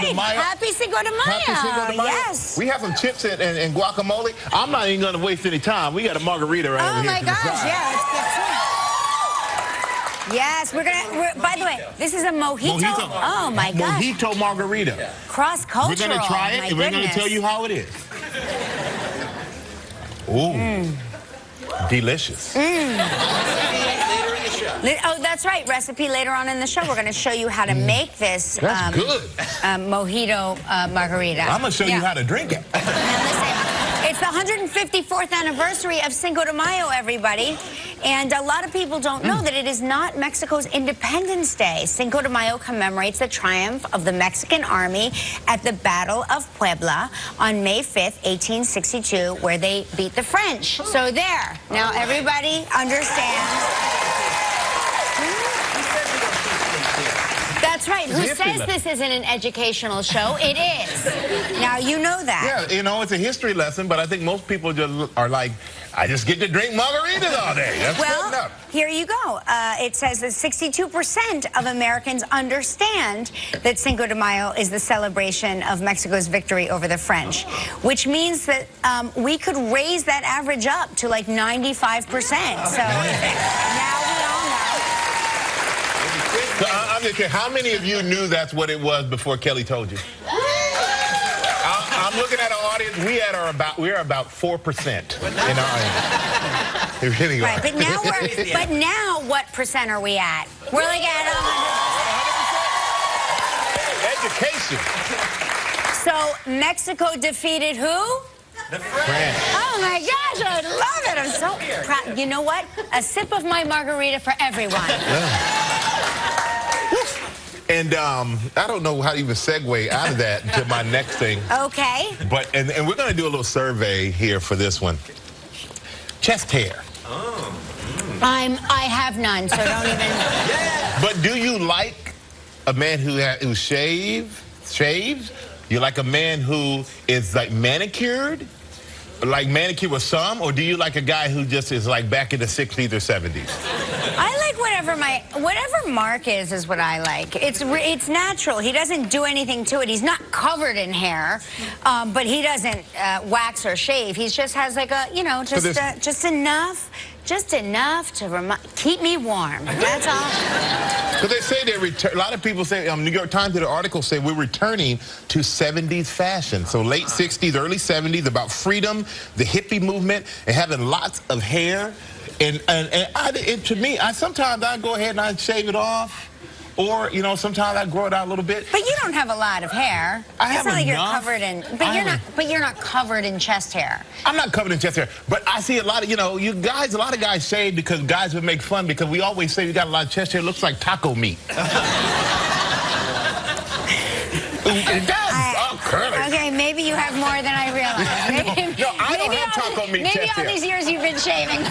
de Mayo. Happy Cinco de Mayo. Happy Cinco de Mayo. Yes. We have some chips and guacamole. I'm not even going to waste any time. We got a margarita right over here. Oh my gosh, yeah, let's get to it. Yes, by the way, this is a mojito. Oh my gosh. Mojito margarita. Cross-cultural. We're going to try it, and we're going to tell you how it is. Ooh. Delicious. Oh, that's right. Recipe later on in the show. We're going to show you how to make this good. Mojito margarita. I'm going to show you how to drink it. Now listen, it's the 154th anniversary of Cinco de Mayo, everybody. And a lot of people don't know that it is not Mexico's Independence Day. Cinco de Mayo commemorates the triumph of the Mexican army at the Battle of Puebla on May 5th, 1862, where they beat the French. So there. Now everybody understands. That's right. Who says this isn't an educational show? It is. Now, you know that. Yeah, you know, it's a history lesson, but I think most people just are like, I just get to drink margaritas all day. That's good enough. Here you go. It says that 62% of Americans understand that Cinco de Mayo is the celebration of Mexico's victory over the French, which means that we could raise that average up to like 95%. So now we all know. So I'm just kidding. How many of you knew that's what it was before Kelly told you? I'm looking at our audience. We're about 4% in our audience. It really right, but now what percent are we at? We're like at 100%. Education. So Mexico defeated who? The French. Oh my gosh, I love it. I'm so proud. You know what? A sip of my margarita for everyone. Yeah. And I don't know how to even segue out of that to my next thing. Okay. But and we're going to do a little survey here for this one. Chest hair. Oh. I have none, so don't even. Yeah. But do you like a man who shaves? You like a man who is like manicured? Like manicure with some, or do you like a guy who just is like back in the 60s or 70s? I like whatever Mark is what I like. It's natural. He doesn't do anything to it. He's not covered in hair, but he doesn't wax or shave. He just has like a, you know, just enough to keep me warm. That's all. Because they say a lot of people say, New York Times did an article say we're returning to 70s fashion. So late 60s, early 70s, about freedom, the hippie movement, and having lots of hair. And to me, sometimes I go ahead and I shave it off. Or, you know, sometimes I grow it out a little bit. But you don't have a lot of hair. It's not like you're covered in, but you're not covered in chest hair. I'm not covered in chest hair. But I see a lot of, you know, a lot of guys shave because guys would make fun because we always say you got a lot of chest hair. It looks like taco meat. It does. Curly. Okay, maybe you have more than I realized. No, I don't have taco meat chest hair. Maybe all these years you've been shaving.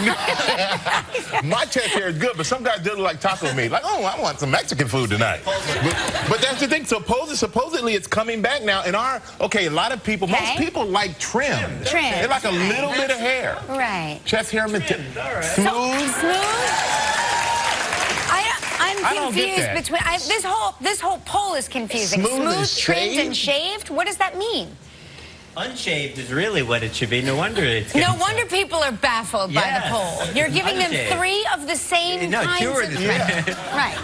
My chest hair is good, but some guys do look like taco meat. Like, oh, I want some Mexican food tonight. But that's the thing. Supposedly it's coming back now. And a lot of people, most people like trim. They like a little bit of hair. Right. Chest hair, smooth. I'm confused between this whole poll is confusing. Smooth, trimmed, and shaved. What does that mean? Unshaved is really what it should be. No wonder it's. No wonder people are baffled by the poll. You're giving them 3 of the same kinds of. Right.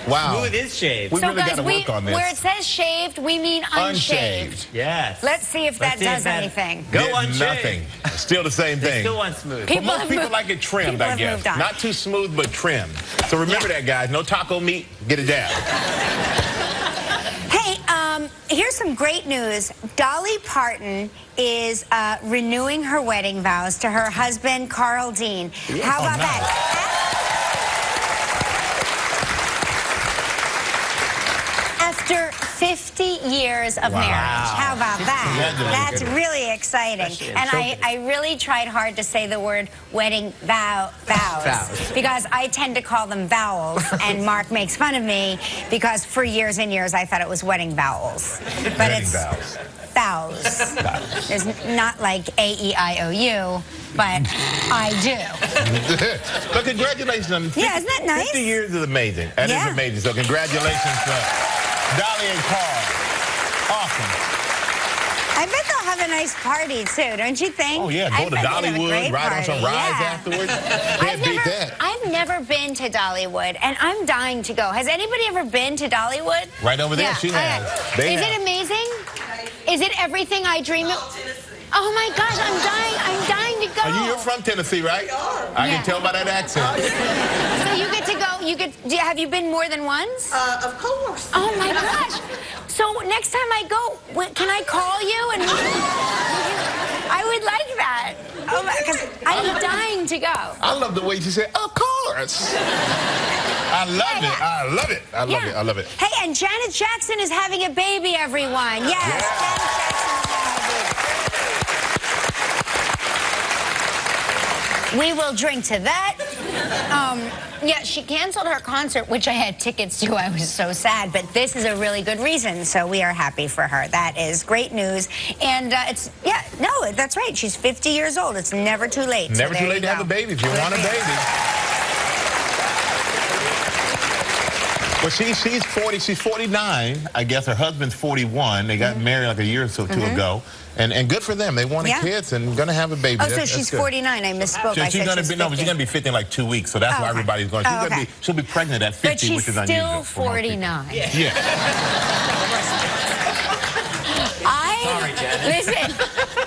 Wow. Smooth is shaved. We really got to work on this. Where it says shaved, we mean unshaved. Yes. Let's see if that does anything. Go unshaved. Nothing. Still the same thing. Still want smooth. Most people like it trimmed, I guess. Not too smooth, but trimmed. So remember that, guys. No taco meat. Get it down. Hey, here's some great news. Dolly Parton is renewing her wedding vows to her husband, Carl Dean. How about that? After 50 years of marriage. How about that? That's really exciting. And I really tried hard to say the word wedding vows. Because I tend to call them vowels, and Mark makes fun of me because for years and years I thought it was wedding vowels. But it's vows. There's not like A-E-I-O-U, but I do. But congratulations on 50, isn't that nice? 50 years is amazing. That is amazing. So congratulations to Downey and Carl. Awesome. I bet they'll have a nice party, too, don't you think? Oh, yeah. Go to Dollywood, ride on some rides afterwards. Can't beat that. I've never been to Dollywood, and I'm dying to go. Has anybody ever been to Dollywood? Right over there, she has. Is it amazing? Is it everything I dream of? Oh, my gosh, I'm dying to go. You're from Tennessee, right? I can tell by that accent. So you get to go, have you been more than once? Of course. Oh, my gosh. So next time I go, can I call you? And I would like that. Oh, because I'm dying to go. I love the way you said, of course. I love it. I love it. I love it. I love it. Hey, and Janet Jackson is having a baby, everyone. Yes, Janet Jackson is having a baby. We will drink to that. Yeah, she canceled her concert, which I had tickets to. I was so sad, but this is a really good reason, so we are happy for her. That is great news. And that's right. She's 50 years old. It's never too late. Never too late to have a baby if you want a baby. Well, she's 40. She's 49. I guess her husband's 41. They got married like a year or so ago. And good for them. They wanted kids and going to have a baby. Oh, so she's 49. I misspoke. She's going to be, no, but she's going to be 50 in like 2 weeks. So that's why everybody's going. She'll be pregnant at 50, which is unusual. But she's still 49. Yeah. Listen,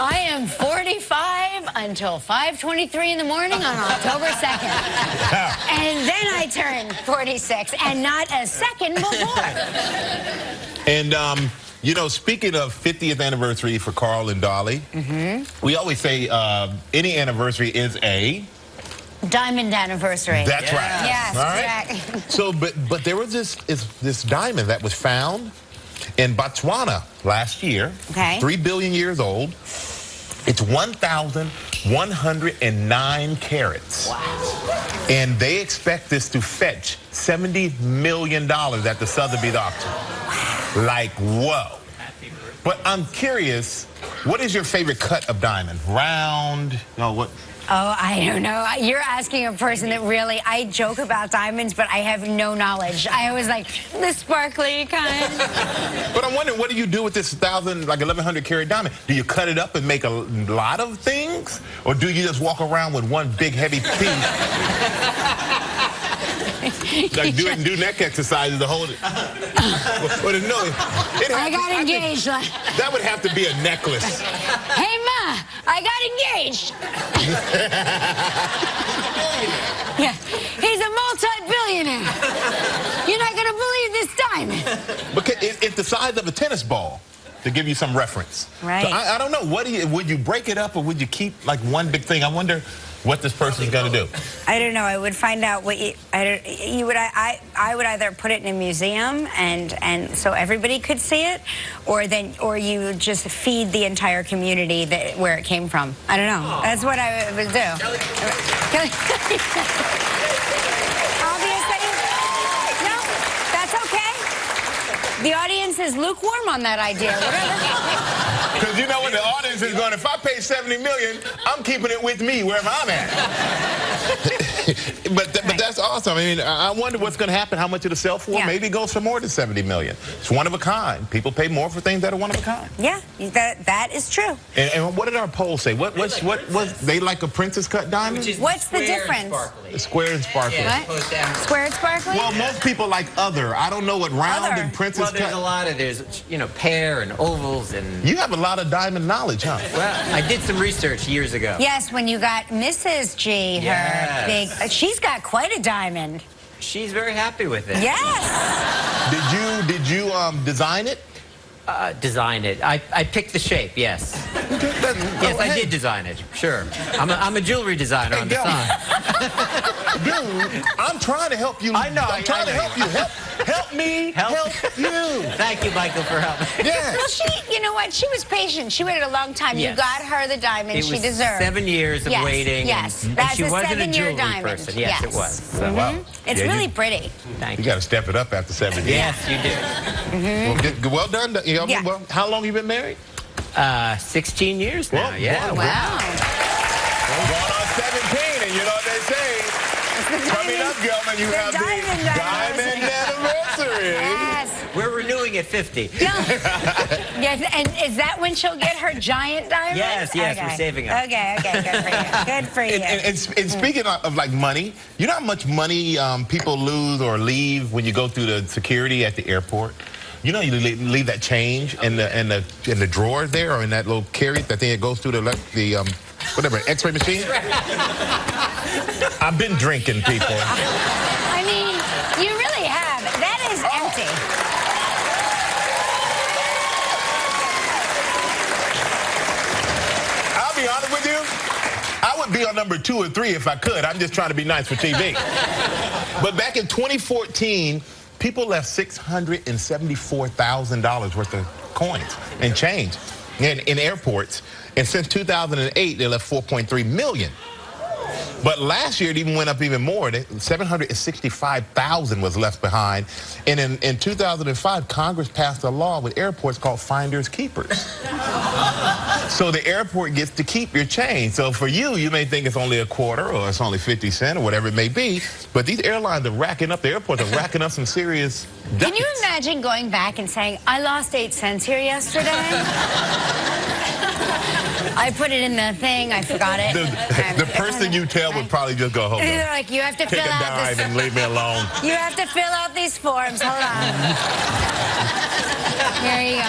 I am 45 until 5:23 in the morning on October 2nd. And then I turn 46, and not a second before. And, you know, speaking of 50th anniversary for Carl and Dolly, we always say any anniversary is a diamond anniversary. That's right. Yes, all right. correct. So, but there was this diamond that was found in Botswana last year. Okay. 3 billion years old. It's 1,109 carats. Wow. And they expect this to fetch $70 million at the Sotheby's auction. Like, whoa. But I'm curious, what is your favorite cut of diamond? Round? No, what? Oh, I don't know. You're asking a person that really, I joke about diamonds, but I have no knowledge. I always like the sparkly kind. But I'm wondering, what do you do with this 1,100 carat diamond? Do you cut it up and make a lot of things? Or do you just walk around with one big heavy piece? Like do neck exercises to hold it. I got engaged. That would have to be a necklace. Hey, Ma, I got engaged. Yeah, he's a multi-billionaire. You're not going to believe this diamond. Because it's the size of a tennis ball, to give you some reference. Right. So I don't know. Would you break it up or would you keep like one big thing? I wonder what this person's going to do. I don't know. I would find out what I would either put it in a museum and so everybody could see it, or you would just feed the entire community where it came from. I don't know. That's what I would do. Obviously, no, that's okay. The audience is lukewarm on that idea. Whatever. Because you know what, the audience is going, if I pay $70 million, I'm keeping it with me wherever I'm at. But that's awesome. I mean, I wonder what's going to happen, how much it'll sell for. Yeah. Maybe it goes for more than $70 million. It's one of a kind. People pay more for things that are one of a kind. Yeah, that is true. And what did our poll say? What was they like a princess cut diamond? What's the difference? Square and sparkly. Yeah, what? Square and sparkly? Well, most people like other. I don't know what round and princess cut. Well, there's a lot of, pear and ovals and... You have a lot of diamond knowledge, huh? Well, I did some research years ago. Yes, when you got Mrs. G, her big... She's got quite a diamond. She's very happy with it. Yes. Did you design it? Design it. I picked the shape, yes. Yes, I did design it, sure. I'm a jewelry designer on the side. Dude, I'm trying to help you. I know. I'm trying to help you. Help me help you. Thank you, Michael, for helping. Yes. Well, you know what? She was patient. She waited a long time. Yes. You got her the diamond she deserved. 7 years of waiting. Yes, and that's she wasn't a jewelry diamond. person. Yes, it was. So, wow. It's really pretty. Thank you. You got to step it up after 7 years. Yes, you do. Well done. Well, how long have you been married? 16 years now. Well, yeah. Wow. Going on 17, and you know what they say. Coming up, Gelman, you have the diamond anniversary. Yes. We're renewing at 50. Yes, and is that when she'll get her giant diamond? Yes, okay. we're saving up. Okay, good for you. And speaking of like money, you know how much money people lose or leave when you go through the security at the airport? You know, you leave that change in the drawer there, or in that little carry, that thing that goes through the whatever, X-ray machine. I've been drinking, people. I mean, you really have. That is empty. I'll be honest with you. I would be on number 2 or 3 if I could. I'm just trying to be nice for TV. But back in 2014, people left $674,000 worth of coins and change in airports. And since 2008, they left $4.3 million. But last year, it even went up even more. 765,000 was left behind. And in 2005, Congress passed a law with airports called finders keepers. So the airport gets to keep your change. So for you, you may think it's only a quarter or it's only 50 cents or whatever it may be. But these airlines are racking up, the airports are racking up some serious debts. Can you imagine going back and saying, I lost 8 cents here yesterday? I put it in the thing, I forgot it. The person you tell would probably just go, hold on. They're like, you have to fill out Take a dive and leave me alone. You have to fill out these forms. Hold on. Here you go.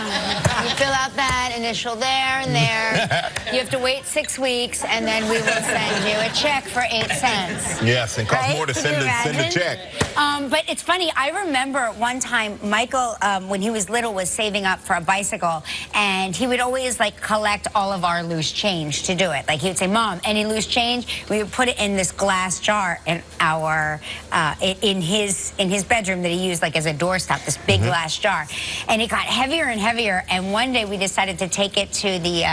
You fill out that initial there and there. You have to wait 6 weeks, and then we will send you a check for 8 cents. Yes, and costs more to Can send a check. But it's funny. I remember one time Michael, when he was little, was saving up for a bicycle, and he would always like collect all of our loose change to do it. Like he would say, "Mom, any loose change?" We would put it in this glass jar in our in his bedroom that he used like as a doorstop. This big glass jar, and it got heavier and heavier. And one day we decided to take it to the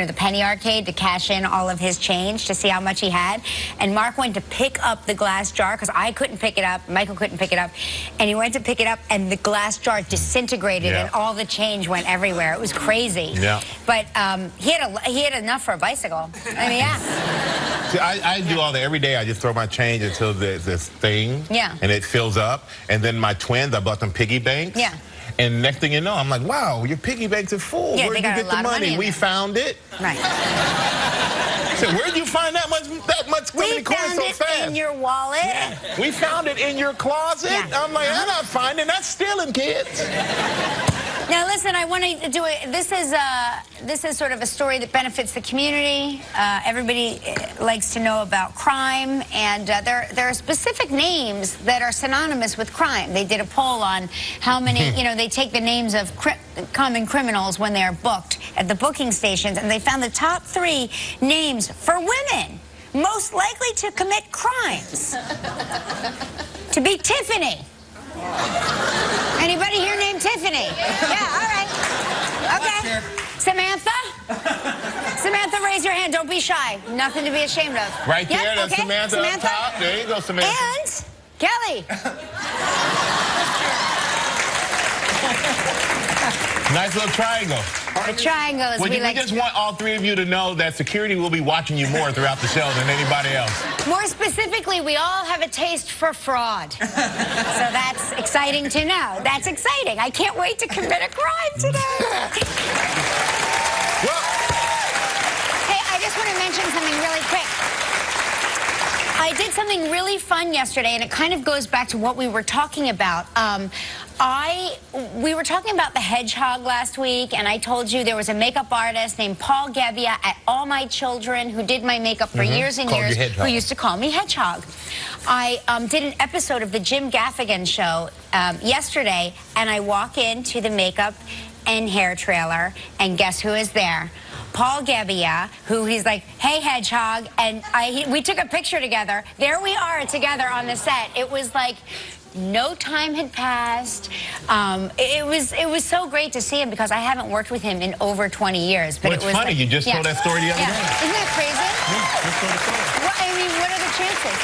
the penny arcade to cash in all of his change to see how much he had. And Mark went to pick up the glass jar because I couldn't pick it up. Michael couldn't pick it up, and he went to pick it up, and the glass jar disintegrated, and all the change went everywhere. It was crazy. Yeah. But he had enough for a bicycle. I mean, yeah. See, I do all that every day. I just throw my change until this thing, and it fills up. And then my twins, I bought them piggy banks. Yeah. And next thing you know, I'm like, wow, your piggy banks are full. Yeah, Where'd you get the money? We found it. Right. I said, where'd you find that much coins so fast? We found it in your wallet. Yeah. We found it in your closet. Yeah. I'm like, I'm not finding. That's stealing, kids. Now, listen, I want to do it. This is sort of a story that benefits the community. Everybody likes to know about crime, and there are specific names that are synonymous with crime. They did a poll on how many, they take the names of common criminals when they are booked at the booking stations, and they found the top 3 names for women most likely to commit crimes to be Tiffany. Anybody here named Tiffany? Yeah, all right. Okay. Samantha? Samantha, raise your hand. Don't be shy. Nothing to be ashamed of. Right there, that's Samantha up top. There you go, Samantha. And Kelly. Nice little triangle. The triangle is we just want all 3 of you to know that security will be watching you more throughout the show than anybody else. More specifically, we all have a taste for fraud. So that's exciting to know. That's exciting. I can't wait to commit a crime today. Well, hey, I just want to mention something really quick. I did something really fun yesterday, and it kind of goes back to what we were talking about. We were talking about the hedgehog last week, and I told you there was a makeup artist named Paul Gebbia at All My Children who did my makeup for years and years, who used to call me Hedgehog. I did an episode of the Jim Gaffigan show yesterday, and I walk into the makeup and hair trailer, and guess who is there? Paul Gebbia, who he's like, hey, Hedgehog, and we took a picture together. There we are together on the set. It was like no time had passed. It was so great to see him because I haven't worked with him in over 20 years. But well, it's it was funny. Like, you just told that story the other day. Isn't that crazy? Well, I mean, what are the chances?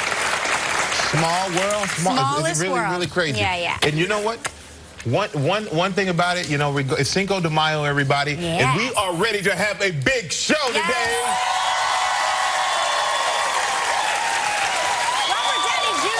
Small world. It's really, really crazy. Yeah, yeah. And you know what? One thing about it, it's Cinco de Mayo, everybody, and we are ready to have a big show today. Robert Downey Jr.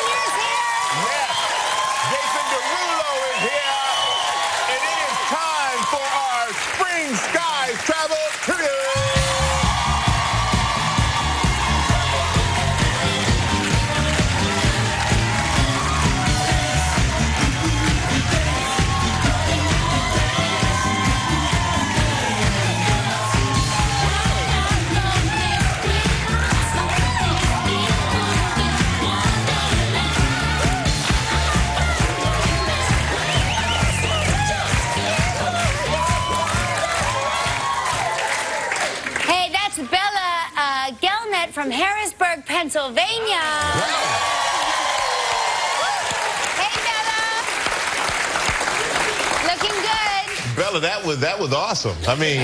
from Harrisburg, Pennsylvania. Hey, Bella. Looking good. Bella, that was awesome. I mean,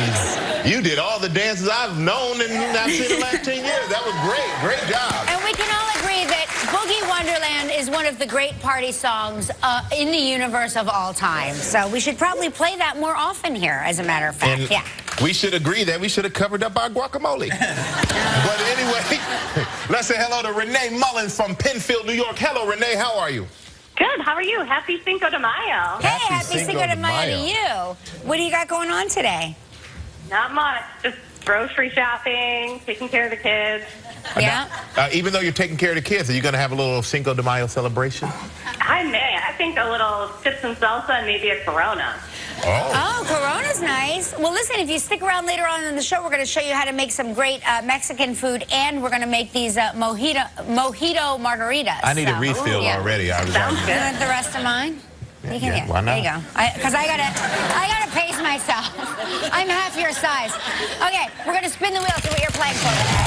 you did all the dances I've known and I've seen in the last 10 years. That was great. Great job. And we can all agree that Boogie Wonderland is one of the great party songs in the universe of all time. So we should probably play that more often here, as a matter of fact. And yeah. we should agree that we should have covered up our guacamole. But anyway, let's say hello to Renee Mullins from Penfield, New York. Hello, Renee. How are you? Good. How are you? Happy Cinco de Mayo. Hey, happy Cinco de Mayo to you. What do you got going on today? Not much. Just grocery shopping, taking care of the kids. Yeah. Even though you're taking care of the kids, are you going to have a little Cinco de Mayo celebration? I may. I think a little chips and salsa and maybe a Corona. Oh, Corona's nice. Well, listen, if you stick around later on in the show, we're going to show you how to make some great Mexican food, and we're going to make these mojito margaritas. I need a refill already. Sounds good. You want the rest of mine? You can get. Why not? There you go. Because I gotta pace myself. I'm half your size. Okay, we're gonna spin the wheel, see what you're playing for today.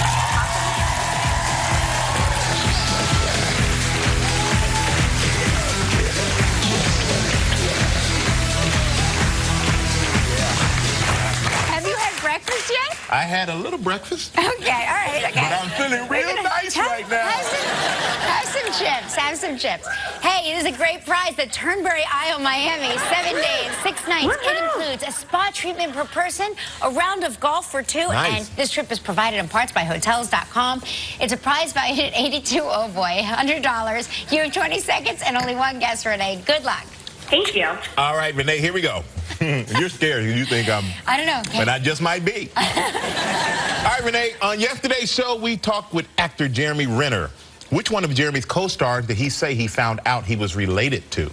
Have you had breakfast yet? I had a little breakfast. Okay, all right, okay. But I'm feeling real nice right now. Have some chips. Have some chips. Hey, it is a great prize, the Turnberry Isle, Miami. 7 days, 6 nights. It includes a spa treatment per person, a round of golf for 2, and this trip is provided in parts by Hotels.com. It's a prize valued at $82. Oh boy, $100. You have 20 seconds and only one guess, Renee. Good luck. Thank you. All right, Renee, here we go. You're scared. You think I'm... I don't know. Okay. But I just might be. All right, Renee, on yesterday's show, we talked with actor Jeremy Renner. Which one of Jeremy's co-stars did he say he found out he was related to?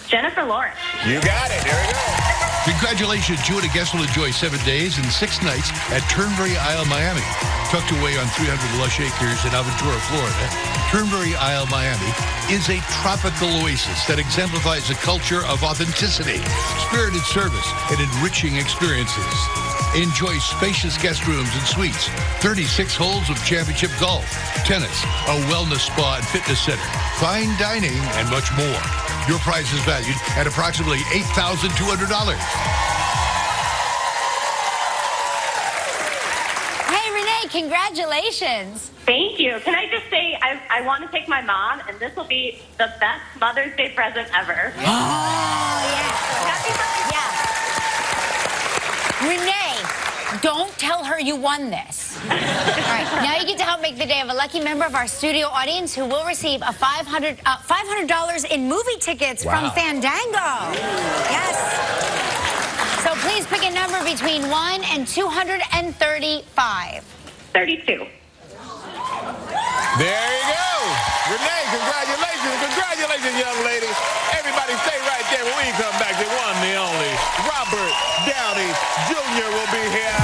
Jennifer Lawrence. You got it. There we go. Congratulations, you and a guest will enjoy 7 days and 6 nights at Turnberry Isle, Miami. Tucked away on 300 lush acres in Aventura, Florida, Turnberry Isle, Miami is a tropical oasis that exemplifies a culture of authenticity, spirited service, and enriching experiences. Enjoy spacious guest rooms and suites, 36 holes of championship golf, tennis, a wellness spa and fitness center, fine dining, and much more. Your prize is valued at approximately $8,200. Hey, Renee, congratulations. Thank you. Can I just say, I want to take my mom, and this will be the best Mother's Day present ever. Oh, yeah. Happy Mother's Day. Renee, don't tell her you won this. All right, now you get to help make the day of a lucky member of our studio audience who will receive a $500 in movie tickets from Fandango. Yes. So please pick a number between 1 and 235. 32. There you go. Renee, congratulations. Congratulations, young lady. Everybody stay right there when we come back. The one, the only, Robert Downey Jr. will be here.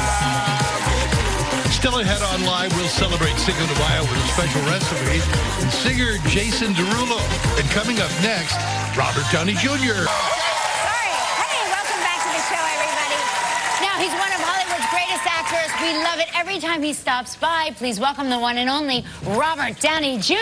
Still ahead on Live, we'll celebrate Cinco de Mayo with a special recipe and singer Jason Derulo. And coming up next, Robert Downey Jr. Sorry. Hey, welcome back to the show, everybody. Now, he's one of Hollywood's greatest actors. We love it every time he stops by. Please welcome the one and only Robert Downey Jr.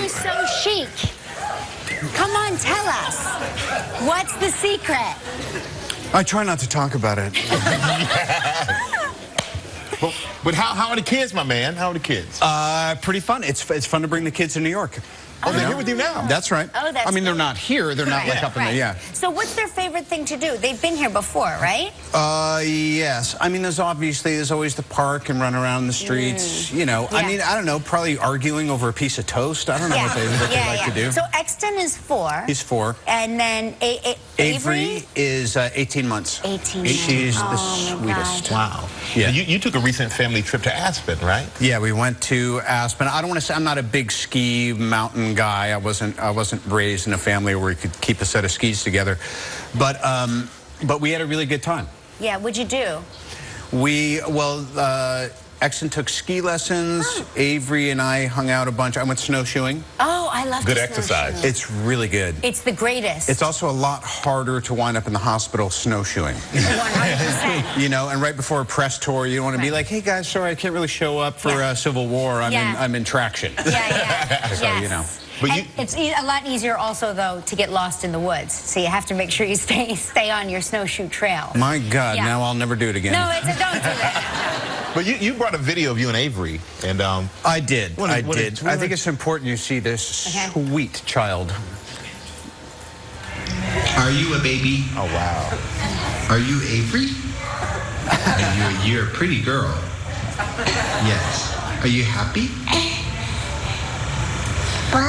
So chic. Come on, tell us. What's the secret? I try not to talk about it. But how are the kids, my man? How are the kids? Pretty fun. It's fun to bring the kids to New York. Oh, they're here with you now. That's right. Oh, that's I mean, they're great. not here. They're not like up in the, yeah. So what's their favorite thing to do? They've been here before, right? Yes. I mean, there's always the park and run around the streets, you know. I Yeah. mean, I don't know, probably arguing over a piece of toast. I don't know what they like to do. So Exton is 4. He's 4. And then Avery is 18 months. 18 She's the Oh, my sweetest. Wow. Yeah. You took a recent family trip to Aspen, right? Yeah, we went to Aspen. I don't want to say I'm not a big ski mountain guy. I wasn't raised in a family where we could keep a set of skis together, but we had a really good time. Yeah, what'd you do? Exton took ski lessons. Avery and I hung out a bunch. I went snowshoeing. Oh, I love Good the exercise. snowshoeing. It's really good. It's the greatest. It's also a lot harder to wind up in the hospital snowshoeing. 100%. You know, and right before a press tour, you don't want to be like, "Hey guys, sorry, I can't really show up for Civil War. I'm in traction." Yeah. So, Yes. you know. But And it's a lot easier also, though, to get lost in the woods. So you have to make sure you stay on your snowshoe trail. My God, Yeah. now I'll never do it again. No, don't do that. But you brought a video of you and Avery, and I did. I did. think it's important you see this sweet child. Are you a baby? oh wow. Are you Avery? You're a pretty girl. Yes. Are you happy? But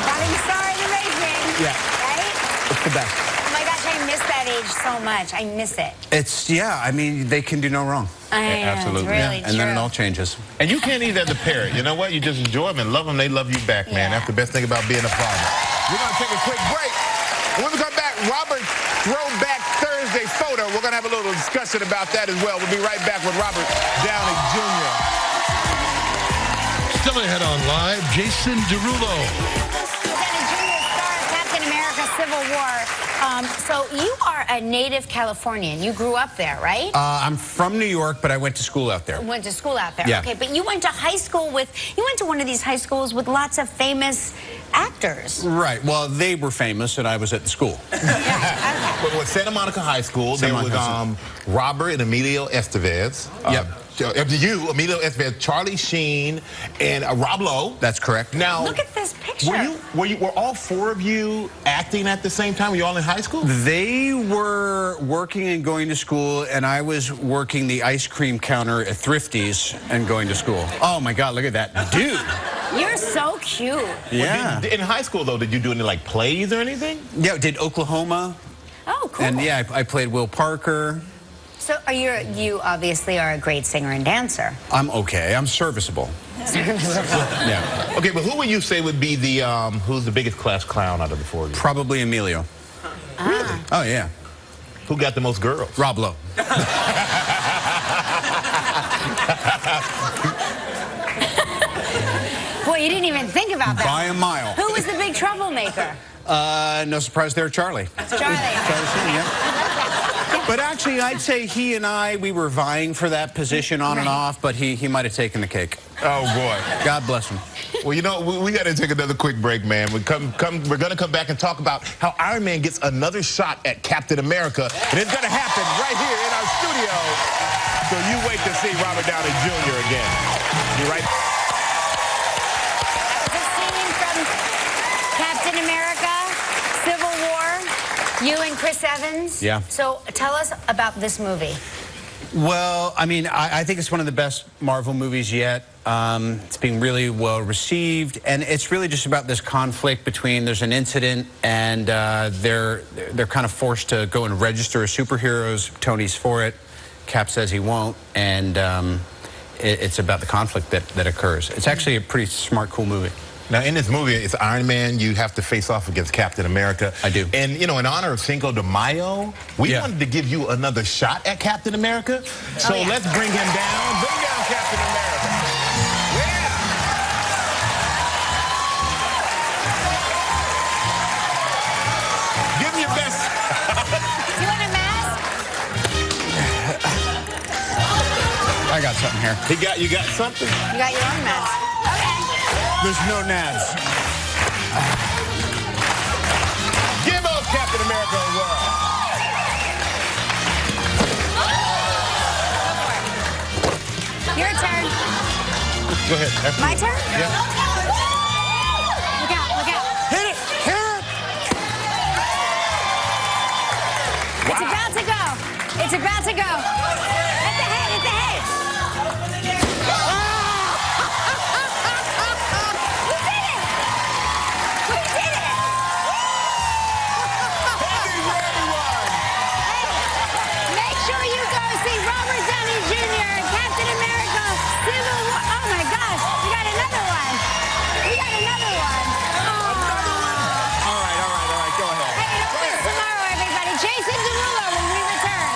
budding star in the making. Yeah. Right? It's the best. Oh my gosh, I miss that age so much. I miss it. I mean, they can do no wrong. I know, absolutely. It's really And then it true. all changes. And you can't either as a parent. You know what? You just enjoy them and love them. They love you back, man. Yeah. That's the best thing about being a father. We're going to take a quick break. When we come back, Robert's Throwback Thursday photo. We're going to have a little discussion about that as well. We'll be right back with Robert Downey Jr. Still ahead on live, Jason Derulo. Downey Jr. star of Captain America Civil War. So you are a native Californian. You grew up there, right? I'm from New York, but I went to school out there. Went to school out there. Yeah. Okay, but you went to one of these high schools with lots of famous actors. Right. Well, they were famous, and I was at the school. Yeah, okay. With Santa Monica High School, Santa there was Monica. Robert and Emilio Estevez. Emilio Estevez, Charlie Sheen, and Rob Lowe. That's correct. Now, Look at this picture. were all 4 of you acting at the same time? Were you all in high school? They were working and going to school, and I was working the ice cream counter at Thrifty's and going to school. Oh, my God, look at that dude. You're so cute. Yeah. In high school, though, did you do any, like, plays or anything? Yeah, did Oklahoma. Oh, cool. And, yeah, I played Will Parker. So you obviously are a great singer and dancer. I'm okay. I'm serviceable. Yeah. Okay, but who would you say would be the, who's the biggest class clown out of the 4 of you? Probably Emilio. Really? Oh, yeah. Who got the most girls? Rob Lowe. Boy, you didn't even think about that. By a mile. Who was the big troublemaker? No surprise there, Charlie. Charlie. Charlie Sheen, yeah. But actually, I'd say he and we were vying for that position on and off, but he might have taken the cake. Oh, boy. God bless him. Well, you know, we got to take another quick break, man. We're going to come back and talk about how Iron Man gets another shot at Captain America. And it's going to happen right here in our studio. So you wait to see Robert Downey Jr. again. You right? That was a scene from Captain America, Civil War, you and Chris Evans. Yeah. So tell us about this movie. Well, I mean, I think it's one of the best Marvel movies yet. It's being really well received, and it's really just about this conflict between there's an incident, and they're kind of forced to go and register as superheroes. Tony's for it. Cap says he won't, and it's about the conflict that occurs. It's actually a pretty smart, cool movie. Now, in this movie, it's Iron Man. You have to face off against Captain America. I do. And, you know, in honor of Cinco de Mayo, we wanted to give you another shot at Captain America. So let's bring him down. Bring down Captain America. Yeah. Give me your best. Do you want a mask? I got something here. You got something? You got your own mask. Okay. There's no nads. Give us Captain America a whirl. Your turn. Go ahead. After My you. turn? Yeah. Look out, look out. Hit it. Hit it. It's about to go. It's about to go. At the head, at the head. We did it. We did it. Make sure you go see Robert Downey Jr. and Captain America Civil War. Oh my gosh, we got another one. We got another one. Oh. All right. Go ahead. Hey, it opens tomorrow, everybody. Jason Derulo when we return.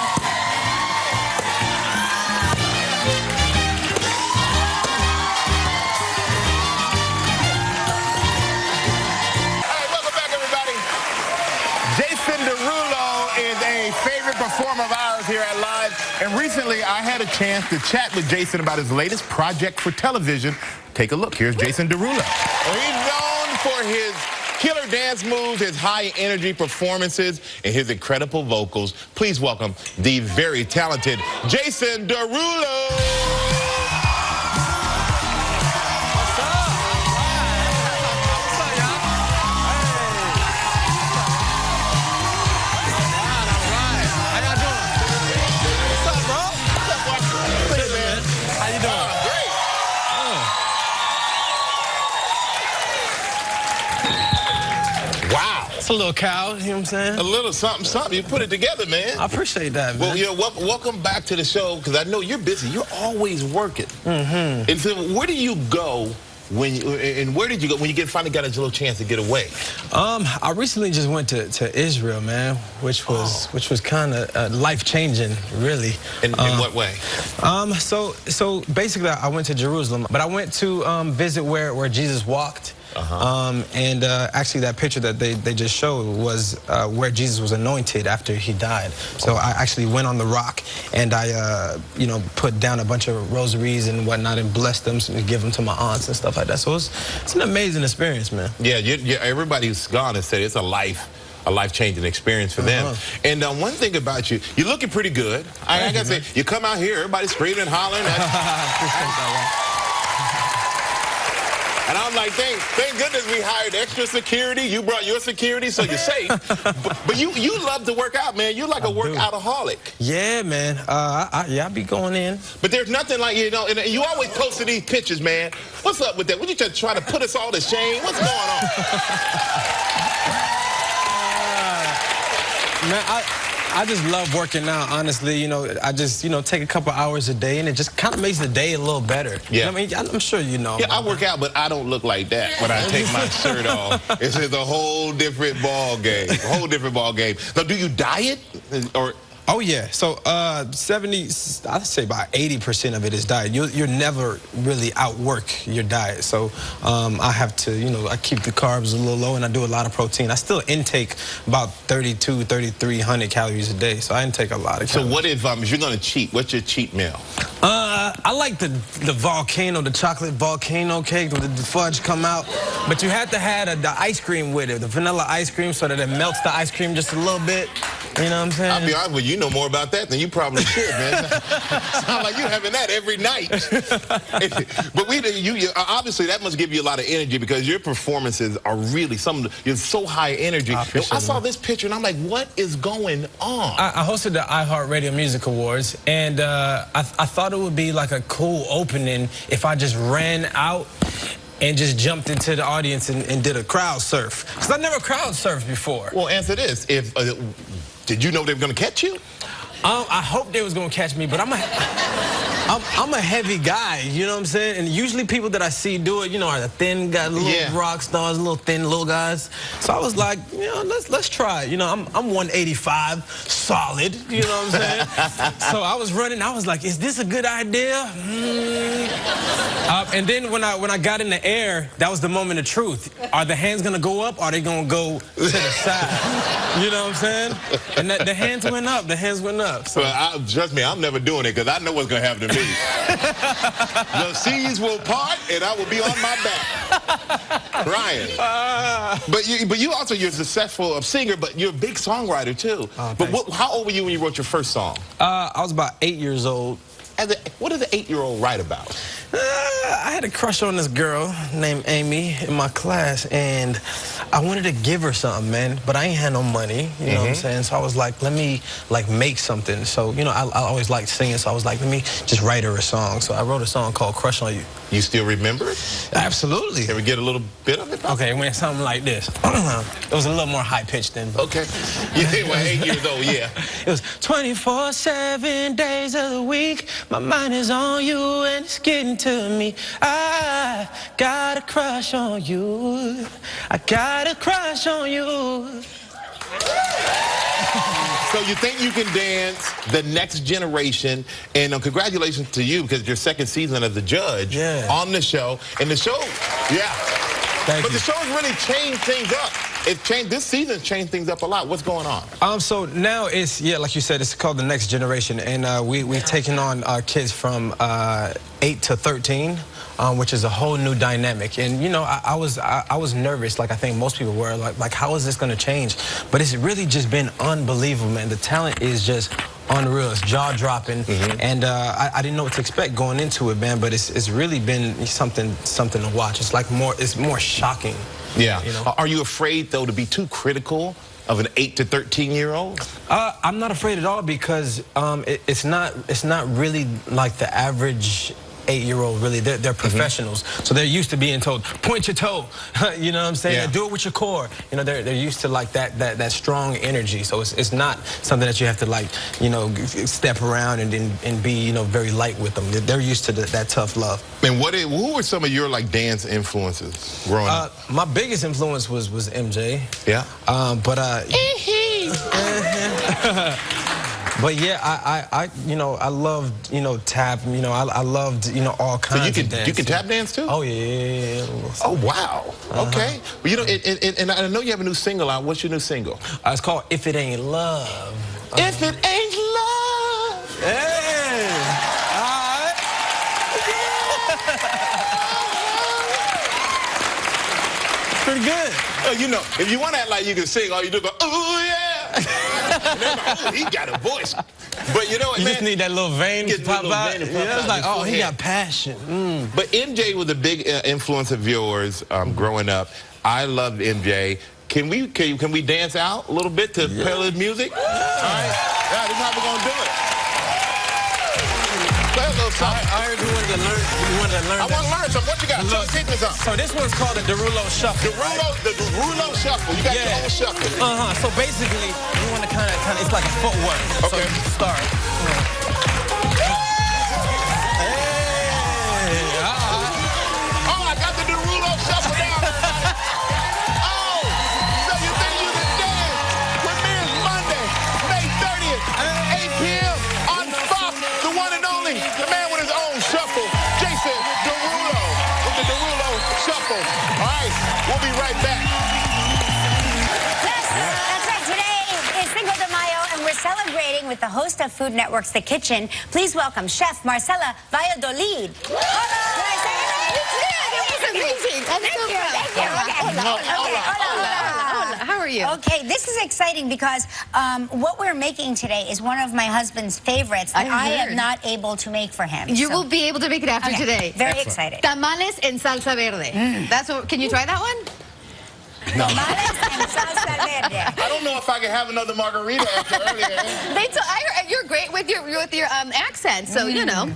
Hey, welcome back, everybody. Jason Derulo is a favorite performer of ours here at Live. And recently, I had a chance to chat with Jason about his latest project for television. Take a look. Here's Jason Derulo. He's known for his killer dance moves, his high energy performances, and his incredible vocals. Please welcome the very talented Jason Derulo. It's a little cow, you know what I'm saying? A little something. You put it together, man. I appreciate that, man. Well, you know, welcome back to the show, because I know you're busy. You're always working. Mm-hmm. And so where do you go when you finally got a little chance to get away? I recently just went to Israel, man, which was kind of life-changing, really. In what way? So basically, I went to Jerusalem, but I went to visit where Jesus walked. And actually that picture that they just showed was where Jesus was anointed after he died. So I actually went on the rock and I put down a bunch of rosaries and whatnot and blessed them and give them to my aunts and stuff like that. So it's an amazing experience, man. Yeah, everybody who's gone has said it's a life-changing experience for them. And one thing about you, you're looking pretty good. I gotta say, you come out here, everybody's screaming and hollering. And I'm like, thank goodness we hired extra security. You brought your security, so you're safe. but you love to work out, man. You're like a workoutaholic. Yeah, man. I be going in. But there's nothing like, and you always posting these pictures, man. What's up with that? What you just trying to put us all to shame? What's going on? Man, I just love working out, honestly. I just, take a couple hours a day, and it just kind of makes the day a little better. Yeah. I mean, I'm sure you know. Yeah, I work out, but I don't look like that when I take my shirt off. It's just a whole different ball game. Now, do you diet? Or... Oh, yeah. So, I'd say about 80% of it is diet. You're never really outwork your diet. So, I have to, I keep the carbs a little low and I do a lot of protein. I still intake about 3,300 calories a day. So, I intake a lot of calories. So, what if you're going to cheat? What's your cheat meal? I like the volcano, the chocolate volcano cake with the fudge come out. But you have to have the ice cream with it, the vanilla ice cream, so that it melts the ice cream just a little bit. You know what I'm saying? I'll be honest with you, know more about that than you probably should, man. Sound like you having that every night. But obviously that must give you a lot of energy because your performances are really you're so high energy. I saw this picture and I'm like, what is going on? I hosted the iHeartRadio Music Awards, and I thought it would be like a cool opening if I just ran out and just jumped into the audience and did a crowd surf. Because I never crowd surfed before. Well, answer this. Did you know they were going to catch you? I hope they was going to catch me, but I'm a heavy guy, you know what I'm saying? And usually people that I see do it, are the thin guys, little rock stars, little guys. So I was like, let's try it. I'm 185, solid, you know what I'm saying? So I was running, I was like, is this a good idea? And then when I got in the air, that was the moment of truth. Are the hands gonna go up? Or are they gonna go to the side? You know what I'm saying? And the hands went up. The hands went up. So. Well, trust me, I'm never doing it because I know what's gonna happen to me. The seas will part and I will be on my back, crying. But you're a successful singer, but you're a big songwriter too. But how old were you when you wrote your first song? I was about 8 years old. As an does the 8-year-old write about? I had a crush on this girl named Amy in my class, and I wanted to give her something, man, but I ain't had no money, you know what I'm saying? So I was like, let me, like, make something. So, you know, I always liked singing, so I was like, let me just write her a song. So I wrote a song called Crush on You. You still remember it? Absolutely. Can we get a little bit of it? Okay, it went something like this. It was a little more high-pitched then. But... Okay. Yeah, well, 8 years old, yeah. It was 24/7 days of the week. My mind is on you and it's getting to me. I got a crush on you. I got a crush on you. So you think you can dance the next generation, and congratulations to you because it's your second season as the judge on the show. And the show, Thank but you. the show has really changed things up. It changed, this season changed things up a lot. What's going on? So now it's, like you said, it's called The Next Generation, and we've taken on kids from 8 to 13. Which is a whole new dynamic, and you know, I was nervous, like I think most people were, like how is this going to change? But it's really just been unbelievable, man. The talent is just unreal. It's jaw-dropping, and I didn't know what to expect going into it, man. But it's really been something to watch. It's like it's more shocking. Yeah. You know? Are you afraid though to be too critical of an 8 to 13-year-old? I'm not afraid at all because it's not really like the average 8-year-old, really. They're professionals, so they're used to being told, point your toe, you know what I'm saying? Yeah. Do it with your core. You know, they're used to like that strong energy, so it's not something that you have to, like, you know, step around and be, you know, very light with them. They're used to that tough love. And who were some of your, like, dance influences growing up? My biggest influence was MJ. Yeah. But yeah, I you know, I loved, you know, tap, you know, I loved, you know, all kinds of dance. You can tap dance too? Oh yeah. Oh wow. Okay. Well, you know, and I know you have a new single out. What's your new single? It's called If It Ain't Love. If It Ain't Love. Hey. All right. Pretty good. Oh, you know, if you want to act like you can sing, all you do is go, oh yeah. Oh, he got a voice. But you know what, you man? just need that little vein to pop out. Yeah, it's like, oh, he got passion. But MJ was a big influence of yours growing up. I loved MJ. Can we dance out a little bit to Pella's music? All right. Yeah, this is how we're gonna do it. Play a little something. I heard you wanted to learn. I want to learn something. What you got? Take me something. So this one's called the Derulo Shuffle. The Derulo Shuffle. You got your own shuffle. So basically, you want to kind of, it's like a footwork. Okay. So start. Oh, I got the Derulo Shuffle down. Oh, so you think you can dance? Premieres Monday, May 30th, 8 p.m. on Fox, the one and only, the man with his own shuffle, Jason Derulo, with the Derulo Shuffle. All right, we'll be right back. That's right. Today is Cinco de Mayo, and we're celebrating with the host of Food Network's The Kitchen. Please welcome Chef Marcela Valladolid. How are you? Okay, this is exciting because what we're making today is one of my husband's favorites that I am not able to make for him. You will be able to make it after today. Very excited. Tamales en salsa verde. That's what. Can you try that one? No. Tamales and salsa verde. I don't know if I can have another margarita after earlier. You're great with your accent, so you know.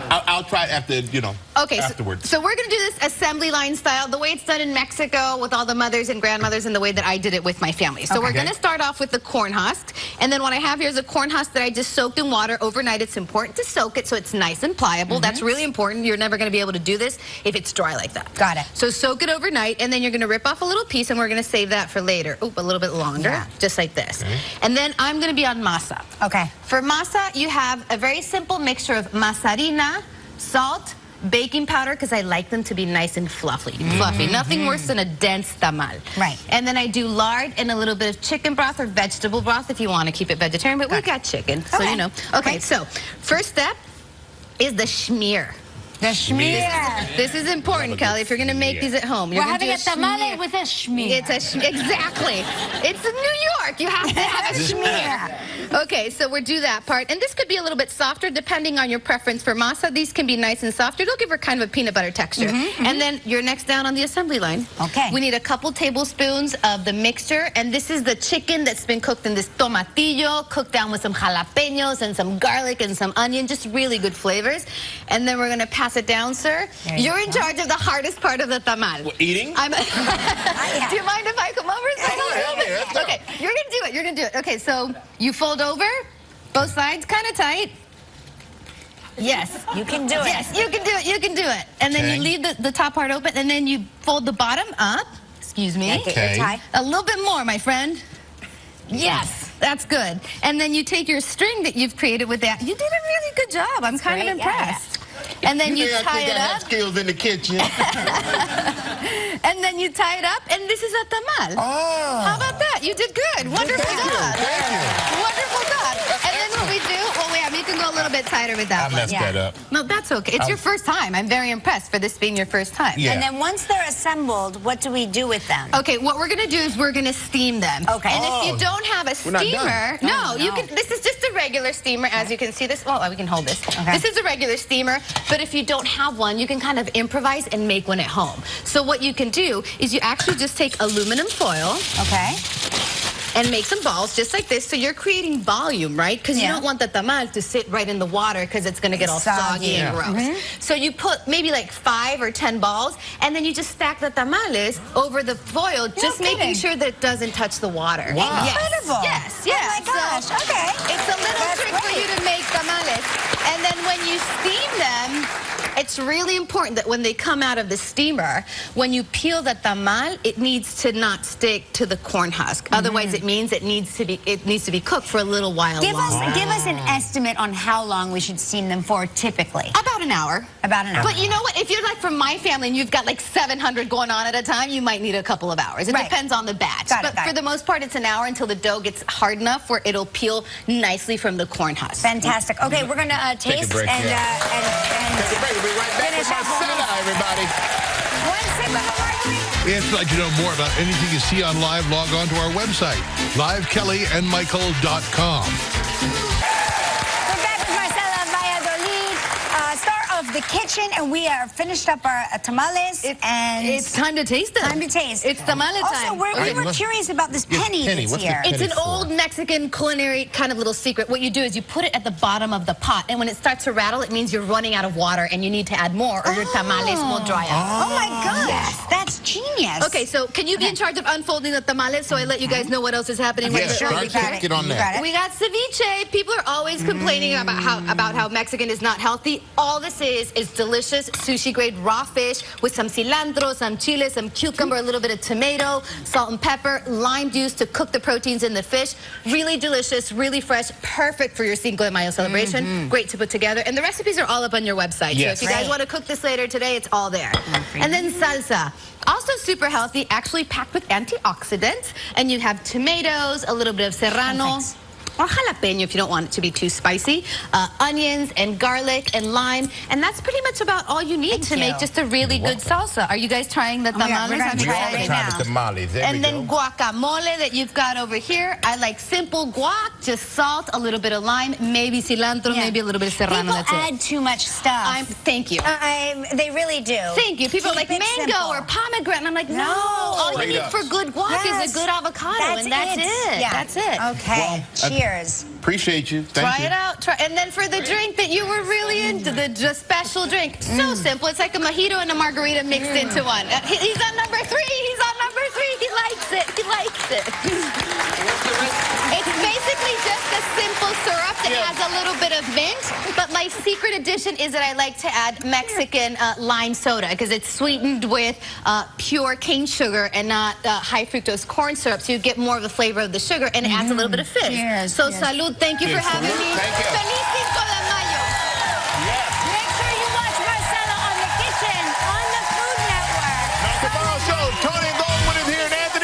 I'll try it after, you know, afterwards. So we're going to do this assembly line style, the way it's done in Mexico with all the mothers and grandmothers and the way that I did it with my family. So we're going to start off with the corn husk. And then what I have here is a corn husk that I just soaked in water overnight. It's important to soak it so it's nice and pliable. That's really important. You're never going to be able to do this if it's dry like that. Got it. So soak it overnight, and then you're going to rip off a little piece, and we're going to save that for later. Oop, a little bit longer, just like this. And then I'm going to be on masa. Okay. For masa, you have a very simple mixture of masarina, salt, baking powder, because I like them to be nice and fluffy. Nothing worse than a dense tamal. Right. And then I do lard and a little bit of chicken broth or vegetable broth if you want to keep it vegetarian, but we got chicken, so you know. Okay, so first step is the schmear. The schmear. This is important, Kelly, if you're going to make these at home. You're We're having a tamale with a schmear. Exactly. It's in New York. You have to have a schmear. Okay, so we'll do that part. And this could be a little bit softer depending on your preference for masa. These can be nice and soft. It'll give her kind of a peanut butter texture. And then you're next down on the assembly line. Okay. We need a couple tablespoons of the mixture. And this is the chicken that's been cooked in this tomatillo, cooked down with some jalapenos and some garlic and some onion, just really good flavors. And then we're going to pass it down, sir. You're in charge of the hardest part of the tamal. Well, eating? Do you mind if I come over? Okay, you're going to do it. You're going to do it. Okay, so you fold over, both sides kind of tight. Yes. You can do it. Yes, you can do it. You can do it. And then you leave the top part open, and then you fold the bottom up. Excuse me. Okay. A little bit more, my friend. Yes, that's good. And then you take your string that you've created with that. You did a really good job. I'm kind of impressed. And then you tie it up. Skills in the kitchen. And then you tie it up, and this is a tamal. Oh. How about that? You did good. Wonderful job. Thank you. Wonderful job. And then what we do, well, you can go a little bit tighter with that I messed that up. No, that's okay. It's your first time. I'm very impressed for this being your first time. Yeah. And then once they're assembled, what do we do with them? Okay, what we're going to do is we're going to steam them. Okay. And if you don't have a steamer, you can. This is just a regular steamer, as you can see this. Oh, we can hold this. Okay. This is a regular steamer, but if you don't have one, you can kind of improvise and make one at home. So what you can do is you actually just take aluminum foil. Okay. And make some balls just like this, so you're creating volume, right? Because you don't want the tamal to sit right in the water because it's going to get all soggy and gross. So you put maybe like 5 or 10 balls, and then you just stack the tamales over the foil, just making sure that it doesn't touch the water. Wow. Incredible. Yes. Oh my gosh. So okay. It's a little trick for you to make tamales. And then when you steam them, it's really important that when they come out of the steamer, when you peel the tamal, it needs to not stick to the corn husk. Otherwise, it means it needs to be cooked for a little while longer. Give us an estimate on how long we should steam them for typically. About an hour. About an hour. But you know what? If you're like from my family and you've got like 700 going on at a time, you might need a couple of hours. It depends on the batch. But for the most part, it's an hour until the dough gets hard enough where it'll peel nicely from the corn husk. Fantastic. Okay, we're going to taste take a break, and take a break. We'll be right back with Marcela, everybody. One sip of margarita. If you'd like to know more about anything you see on live, log on to our website, livekellyandmichael.com. We're back with Marcela, Valladolid, star of the kitchen, and we are finished up our tamales. And it's time to taste them. Time to taste. It's tamale time. Also, we were curious about this penny that's here. It's an old Mexican culinary kind of little secret. What you do is you put it at the bottom of the pot, and when it starts to rattle, it means you're running out of water, and you need to add more, or your tamales will dry out. Oh my gosh, that's genius. Okay, so can you be in charge of unfolding the tamales so I let you guys know what else is happening? Yes, get on that. We got ceviche. People are always complaining about how Mexican is not healthy. All this is delicious sushi-grade raw fish with some cilantro, some chile, some cucumber, a little bit of tomato, salt and pepper, lime juice to cook the proteins in the fish. Really delicious, really fresh, perfect for your Cinco de Mayo celebration. Great to put together. And the recipes are all up on your website. Yes. So if you guys want to cook this later today, it's all there. And then salsa. Also super healthy, actually packed with antioxidants. And you have tomatoes, a little bit of serrano. Or jalapeno if you don't want it to be too spicy, onions and garlic and lime, and that's pretty much about all you need to make just a really good salsa. Are you guys trying the tamales? We're going to try it right now. The tamales. And then guacamole that you've got over here. I like simple guac, just salt, a little bit of lime, maybe cilantro, maybe a little bit of serrano. People add too much stuff. Thank you. They really do. Thank you. People are like mango or pomegranate, and I'm like, no. All you need for good guac is a good avocado, and that's it. Yeah. That's it. Okay. Cheers. Appreciate you. Thank you. Try it out. And then for the drink that you were really into, the special drink. So simple. It's like a mojito and a margarita mixed into one. He's on number 3. He's on number 3. He likes it. He likes it. It's basically just a simple syrup that has a little bit of mint. But my secret addition is that I like to add Mexican lime soda because it's sweetened with pure cane sugar and not high fructose corn syrup. So you get more of the flavor of the sugar, and it adds a little bit of fish. Cheers. So salud. Thank you for having me. Thank you. Feliz Cinco de